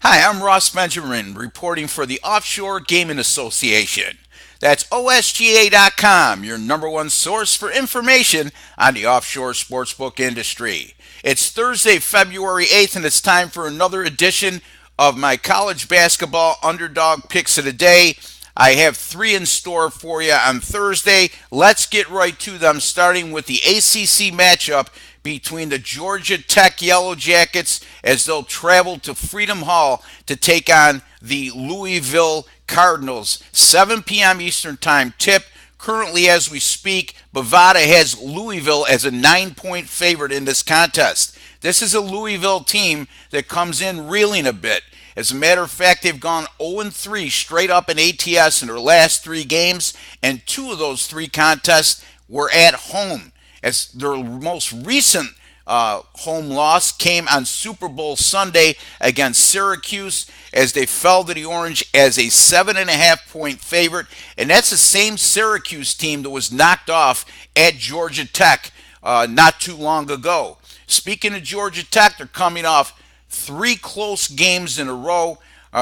Hi, I'm Ross Benjamin reporting for the Offshore Gaming Association. That's OSGA.com, your number one source for information on the offshore sportsbook industry. It's Thursday, February 8th, and it's time for another edition of my college basketball underdog picks of the day. I have three in store for you on Thursday. Let's get right to them, starting with the ACC matchup between the Georgia Tech Yellow Jackets as they'll travel to Freedom Hall to take on the Louisville Cardinals. 7 p.m. Eastern Time tip. Currently, as we speak, Bovada has Louisville as a 9-point favorite in this contest. This is a Louisville team that comes in reeling a bit. As a matter of fact, they've gone 0-3 straight up in ATS in their last three games, and two of those three contests were at home. As their most recent home loss came on Super Bowl Sunday against Syracuse, as they fell to the Orange as a 7.5-point favorite, and that's the same Syracuse team that was knocked off at Georgia Tech not too long ago. Speaking of Georgia Tech, they're coming off three close games in a row.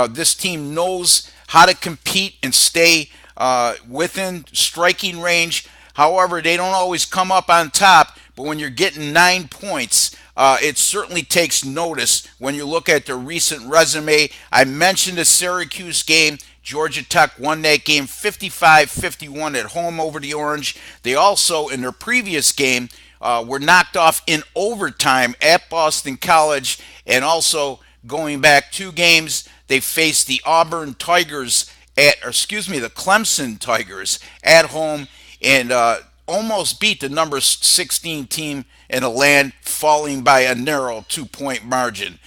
This team knows how to compete and stay within striking range. However, they don't always come up on top, but when you're getting 9 points, it certainly takes notice when you look at their recent resume. I mentioned the Syracuse game. Georgia Tech won that game 55-51 at home over the Orange. They also, in their previous game, were knocked off in overtime at Boston College, and also going back two games, they faced the Auburn Tigers the Clemson Tigers at home, and almost beat the number 16 team in the land, falling by a narrow 2-point margin.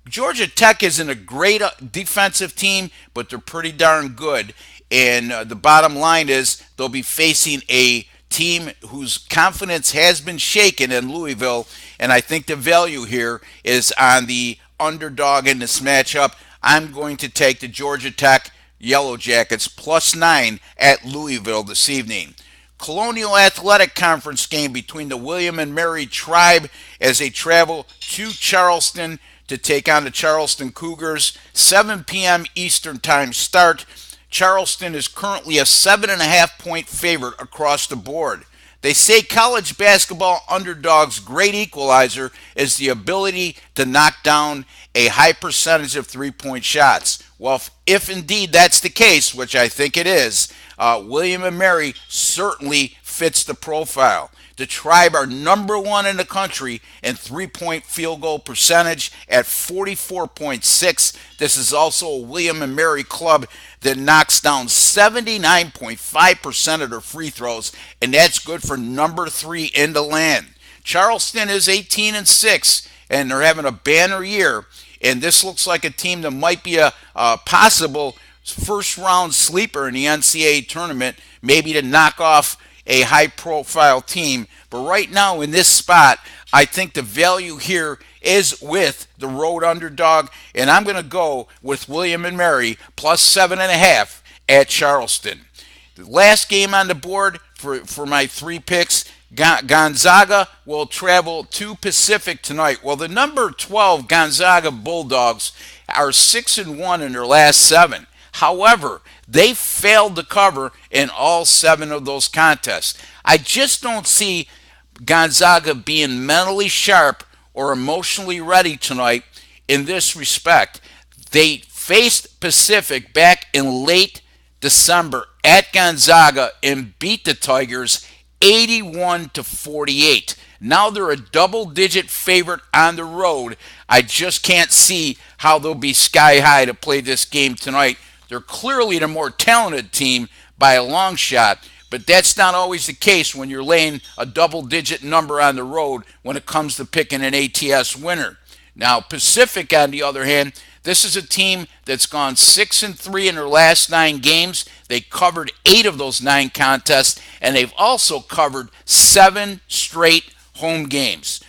Georgia Tech isn't a great defensive team, but they're pretty darn good. And the bottom line is they'll be facing a team whose confidence has been shaken in Louisville, and I think the value here is on the underdog in this matchup. I'm going to take the Georgia Tech Yellow Jackets +9 at Louisville this evening. Colonial Athletic Conference game between the William and Mary Tribe as they travel to Charleston to take on the Charleston Cougars. 7 p.m. Eastern Time start. Charleston is currently a 7.5-point favorite across the board. They say college basketball underdogs' great equalizer is the ability to knock down a high percentage of three-point shots. Well, if indeed that's the case, which I think it is, William and Mary certainly fits the profile. The Tribe are number one in the country in three-point field goal percentage at 44.6. This is also a William and Mary club that knocks down 79.5% of their free throws, and that's good for number three in the land. Charleston is 18-6, and they're having a banner year, and this looks like a team that might be a possible first-round sleeper in the NCAA tournament, maybe to knock off a high-profile team. But right now in this spot, I think the value here is with the road underdog, and I'm going to go with William and Mary +7.5 at Charleston. The last game on the board for my three picks, Gonzaga will travel to Pacific tonight. Well, the number 12 Gonzaga Bulldogs are 6-1 in their last seven. However, they failed to cover in all seven of those contests. I just don't see Gonzaga being mentally sharp or emotionally ready tonight in this respect. They faced Pacific back in late December at Gonzaga and beat the Tigers 81-48. Now they're a double-digit favorite on the road. I just can't see how they'll be sky high to play this game tonight. They're clearly the more talented team by a long shot, but that's not always the case when you're laying a double-digit number on the road when it comes to picking an ATS winner. Now, Pacific, on the other hand, this is a team that's gone 6-3 in their last 9 games. They covered 8 of those 9 contests, and they've also covered 7 straight home games.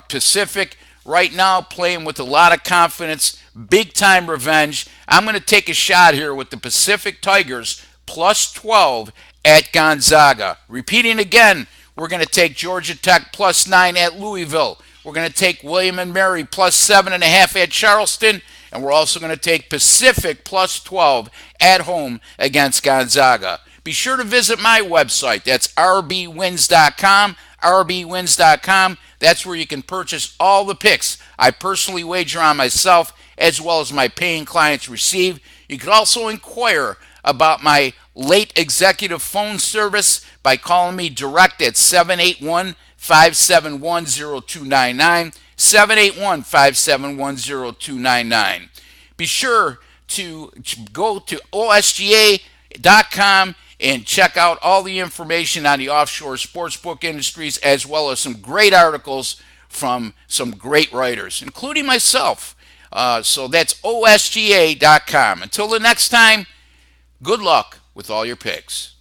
Pacific right now playing with a lot of confidence, big-time revenge. I'm going to take a shot here with the Pacific Tigers +12 at Gonzaga. Repeating again, we're going to take Georgia Tech +9 at Louisville. We're going to take William and Mary +7.5 at Charleston. And we're also going to take Pacific plus 12 at home against Gonzaga. Be sure to visit my website. That's rbwins.com. rbwins.com. That's where you can purchase all the picks I personally wager on myself, as well as my paying clients receive. You can also inquire about my late executive phone service by calling me direct at 781 571 0299. 781 571 0299. Be sure to go to osga.com and check out all the information on the offshore sportsbook industries, as well as some great articles from some great writers, including myself. So that's osga.com. Until the next time, good luck with all your picks.